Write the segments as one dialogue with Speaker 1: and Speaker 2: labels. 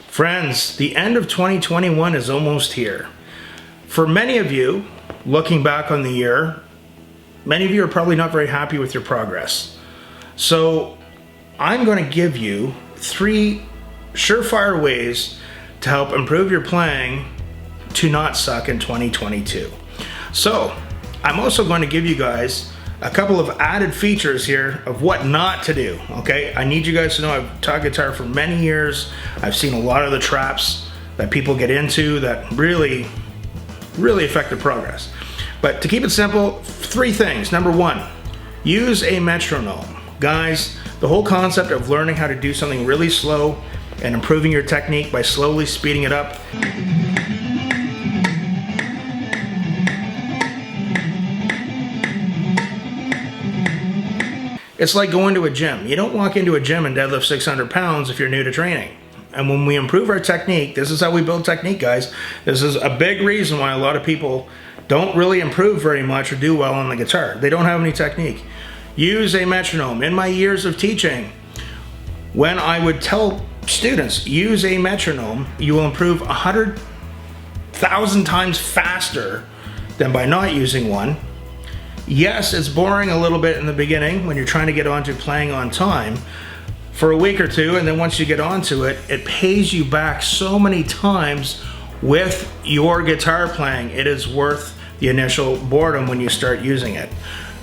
Speaker 1: Friends, the end of 2021 is almost here. For many of you, looking back on the year, many of you are probably not very happy with your progress. So I'm going to give you 3 surefire ways to help improve your playing to not suck in 2022. So I'm also going to give you guys a couple of added features here of what not to do, okay? I need you guys to know I've taught guitar for many years. I've seen a lot of the traps that people get into that really affect their progress. But to keep it simple, 3 things. Number 1, use a metronome. Guys, the whole concept of learning how to do something really slow and improving your technique by slowly speeding it up. It's like going to a gym. You don't walk into a gym and deadlift 600 pounds if you're new to training. And when we improve our technique, this is how we build technique, guys. This is a big reason why a lot of people don't really improve very much or do well on the guitar. They don't have any technique. Use a metronome. In my years of teaching, when I would tell students, use a metronome, you will improve 100,000 times faster than by not using one. Yes, it's boring a little bit in the beginning when you're trying to get onto playing on time for a week or 2, and then once you get onto it, it pays you back so many times with your guitar playing. It is worth the initial boredom when you start using it.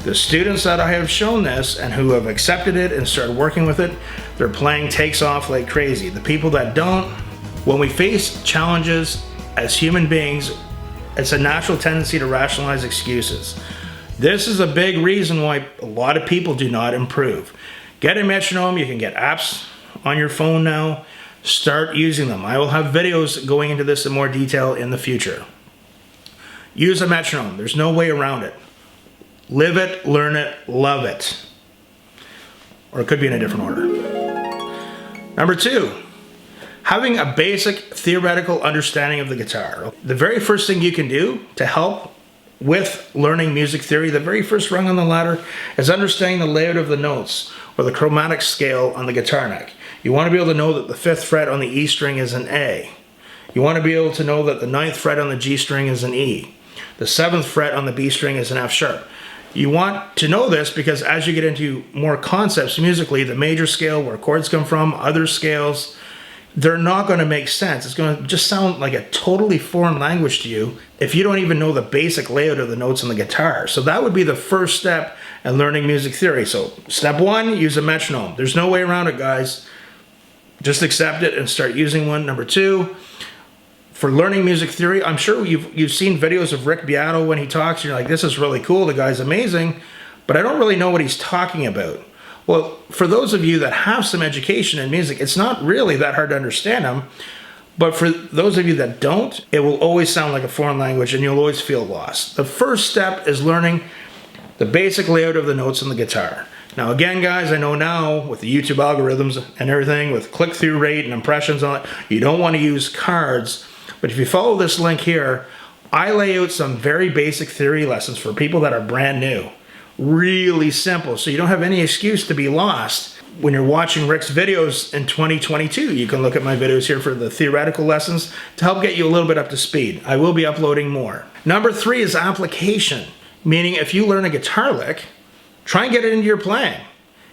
Speaker 1: The students that I have shown this and who have accepted it and started working with it, their playing takes off like crazy. The people that don't, when we face challenges as human beings, it's a natural tendency to rationalize excuses. This is a big reason why a lot of people do not improve. Get a metronome. You can get apps on your phone now. Start using them. I will have videos going into this in more detail in the future. Use a metronome. There's no way around it. Live it, learn it, love it. Or it could be in a different order. Number 2, having a basic theoretical understanding of the guitar. The very first thing you can do to help with learning music theory, the very first rung on the ladder, is understanding the layout of the notes or the chromatic scale on the guitar neck. You want to be able to know that the 5th fret on the E string is an A. You want to be able to know that the 9th fret on the G string is an E. The 7th fret on the B string is an F sharp. You want to know this because as you get into more concepts musically, the major scale, where chords come from, other scales, they're not going to make sense. It's going to just sound like a totally foreign language to you if you don't even know the basic layout of the notes on the guitar. So that would be the first step in learning music theory. So step 1, use a metronome. There's no way around it, guys. Just accept it and start using one. Number 2, for learning music theory, I'm sure you've seen videos of Rick Beato when he talks. You're like, this is really cool. The guy's amazing, but I don't really know what he's talking about. Well, for those of you that have some education in music, it's not really that hard to understand them. But for those of you that don't, it will always sound like a foreign language and you'll always feel lost. The first step is learning the basic layout of the notes on the guitar. Now again, guys, I know now with the YouTube algorithms and everything, with click-through rate and impressions on it, you don't want to use cards. But if you follow this link here, I lay out some very basic theory lessons for people that are brand new. Really simple, so you don't have any excuse to be lost. When you're watching Rick's videos in 2022, you can look at my videos here for the theoretical lessons to help get you a little bit up to speed. I will be uploading more. Number 3 is application, meaning if you learn a guitar lick, try and get it into your playing.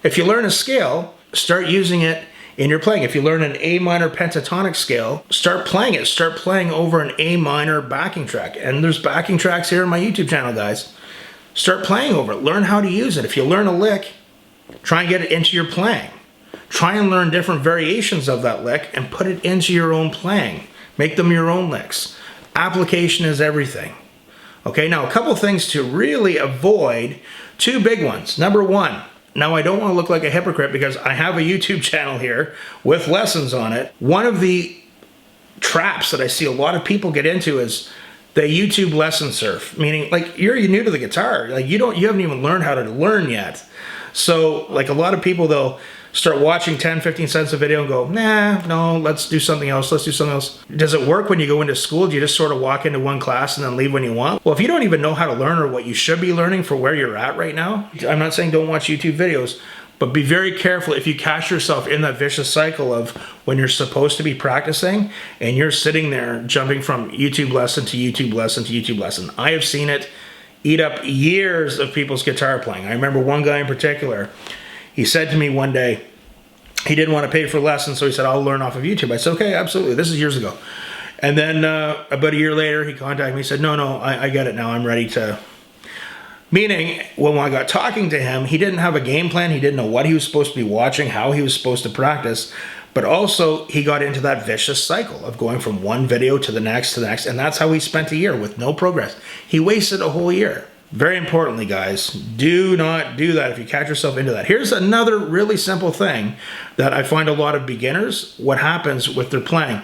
Speaker 1: If you learn a scale, start using it in your playing. If you learn an A minor pentatonic scale, start playing it. Start playing over an A minor backing track. And there's backing tracks here on my YouTube channel, guys. Start playing over it. Learn how to use it. If you learn a lick, try and get it into your playing. Try and learn different variations of that lick and put it into your own playing. Make them your own licks. Application is everything. Okay, now a couple things to really avoid. 2 big ones. Number 1, now I don't want to look like a hypocrite because I have a YouTube channel here with lessons on it. One of the traps that I see a lot of people get into is the YouTube lesson surf, meaning like you're new to the guitar, like you haven't even learned how to learn yet. So like a lot of people, they'll start watching 10, 15 cents a video and go, nah, no, let's do something else. Let's do something else. Does it work when you go into school? Do you just sort of walk into one class and then leave when you want? Well, if you don't even know how to learn or what you should be learning for where you're at right now, I'm not saying don't watch YouTube videos, But be very careful if you catch yourself in that vicious cycle of when you're supposed to be practicing and you're sitting there jumping from YouTube lesson to YouTube lesson to YouTube lesson. I have seen it eat up years of people's guitar playing. I remember one guy in particular, he said to me one day, he didn't want to pay for lessons, so he said, I'll learn off of YouTube. I said, okay, absolutely. This is years ago. And then about a year later, he contacted me. He said, no, I get it now. I'm ready to... Meaning, when I got talking to him, he didn't have a game plan. He didn't know what he was supposed to be watching, how he was supposed to practice. But also, he got into that vicious cycle of going from one video to the next, and that's how he spent a year with no progress. He wasted a whole year. Very importantly, guys, do not do that if you catch yourself into that. Here's another really simple thing that I find a lot of beginners, what happens with their playing.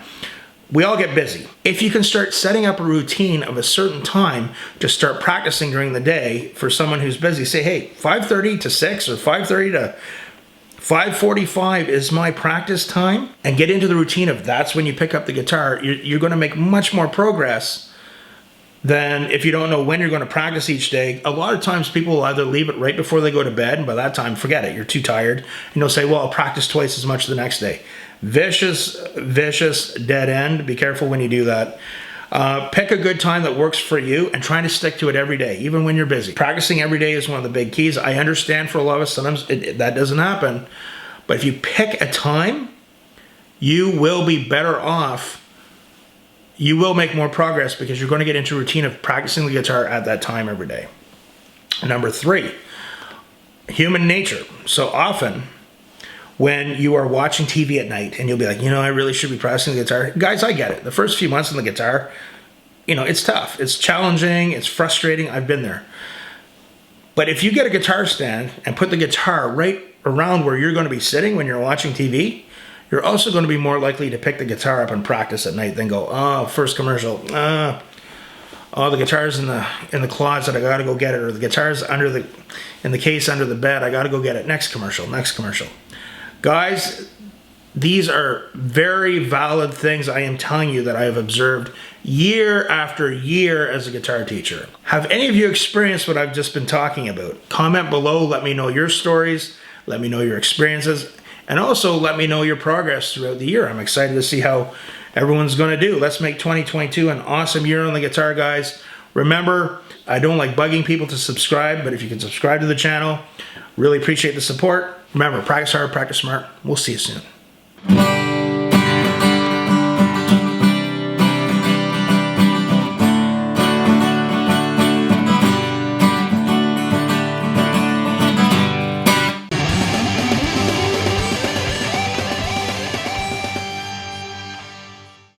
Speaker 1: We all get busy. If you can start setting up a routine of a certain time to start practicing during the day for someone who's busy, say, hey, 5:30 to 6 or 5:30 to 5:45 is my practice time, and get into the routine of that's when you pick up the guitar. You're going to make much more progress than if you don't know when you're going to practice each day. A lot of times people will either leave it right before they go to bed, and by that time, forget it, you're too tired, and you'll say, well, I'll practice twice as much the next day. Vicious dead end. Be careful when you do that. Pick a good time that works for you and try to stick to it every day, even when you're busy. Practicing every day is one of the big keys. I understand for a lot of us, sometimes that doesn't happen, but if you pick a time, you will be better off. You will make more progress because you're going to get into a routine of practicing the guitar at that time every day. Number 3, human nature. So often when you are watching TV at night and you'll be like, I really should be practicing the guitar. Guys, I get it. The first few months on the guitar, it's tough. It's challenging. It's frustrating. I've been there. But if you get a guitar stand and put the guitar right around where you're going to be sitting when you're watching TV, you're also going to be more likely to pick the guitar up and practice at night than go, oh, first commercial, the guitar's in the closet, I gotta go get it, or the guitar's in the case under the bed, I gotta go get it. Next commercial. Guys, these are very valid things I am telling you that I have observed year after year as a guitar teacher. Have any of you experienced what I've just been talking about? Comment below, let me know your stories, let me know your experiences, and also let me know your progress throughout the year. I'm excited to see how everyone's going to do. Let's make 2022 an awesome year on the guitar, guys. Remember, I don't like bugging people to subscribe, but if you can subscribe to the channel, really appreciate the support. Remember, practice hard, practice smart. We'll see you soon.